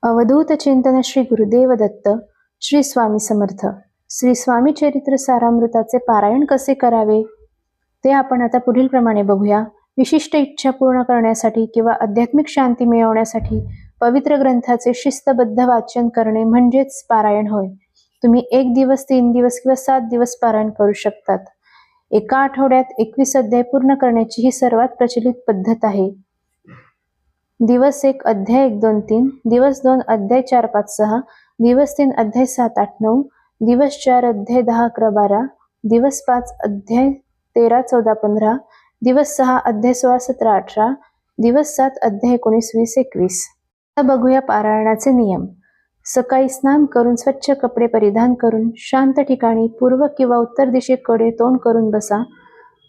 अवधूत चिंतन श्री गुरुदेव दत्त. श्री स्वामी समर्थ. श्री स्वामी चरित्र सारामृताचे पारायण कसे करावे ते आपण आता पुढील प्रमाणे बघूया. विशिष्ट इच्छा पूर्ण करण्यासाठी किंवा आध्यात्मिक शांती मिळवण्यासाठी पवित्र ग्रंथाचे शिस्तबद्ध वाचन करणे म्हणजेच पारायण होय. तुम्ही 1 दिवस, 3 दिवस किंवा 7 दिवस पारायण करू शकतात. एका आठवड्यात 21 अध्याय पूर्ण करण्याची ही सर्वात प्रचलित पद्धत आहे. दिवस 1 अध्याय 1, 2, 3, दिवस 2 अध्याय 4, 5, 6, दिवस 3 अध्याय 7, 8, 9, दिवस 4 अध्याय 10, 11, 12, दिवस 5 अध्याय 13, 14, 15, दिवस 6 अध्याय 16, 17, 18, दिवस 7 अध्याय 19, 20, 21. आता बघूया पारायणाचे नियम. सकाळी स्नान करून स्वच्छ कपडे परिधान करून शांत ठिकाणी पूर्व किंवा उत्तर दिशेकडे तोंड करून बसा.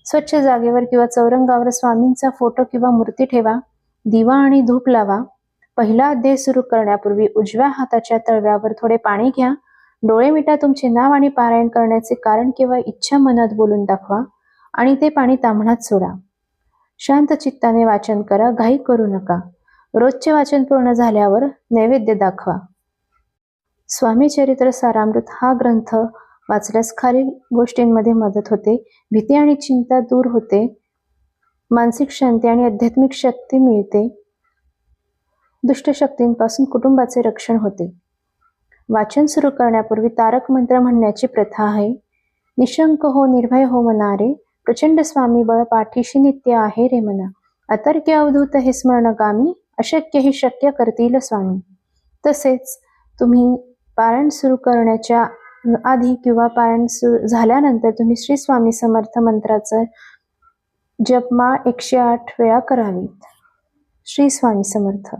स्वच्छ जागेवर किंवा चौरंगावर स्वामींचा फोटो किंवा मूर्ती ठेवा. दिवा आणि धूप लावा. पहिला अध्याय सुरू करण्यापूर्वी उजव्या हाताच्या तळव्यावर थोडे पाणी घ्या. डोळे मिटा. तुमचे नाव आणि पारायण करण्याचे कारण किंवा इच्छा मनात बोलून दाखवा आणि ते पाणी ताम्हणात सोडा. शांत चित्ताने वाचन करा. घाई करू नका. रोजचे वाचन पूर्ण झाल्यावर नैवेद्य दाखवा. स्वामी चरित्र सारामृत हा ग्रंथ वाचल्यास खालील गोष्टींमध्ये मदत होते. भीती आणि चिंता दूर होते. मानसिक शांती आणि आध्यात्मिक शक्ती मिळते. दुष्ट शक्तींपासून कुटुंबाचे रक्षण होते. वाचन सुरू करण्यापूर्वी तारक मंत्र म्हणण्याची प्रथा आहे. निशंक हो, निर्भय हो मना रे, प्रचंड स्वामी बळ पाठीशी नित्य आहे रे मना. अतर्क्य अवधूत हे स्मरणगामी, अशक्य ही शक्य करतील स्वामी. तसेच तुम्ही पारायण सुरू करण्याच्या आधी किंवा पारायण झाल्यानंतर तुम्ही श्री स्वामी समर्थ मंत्राचं जपमाळ 108 वेळा करावीत. श्री स्वामी समर्थ.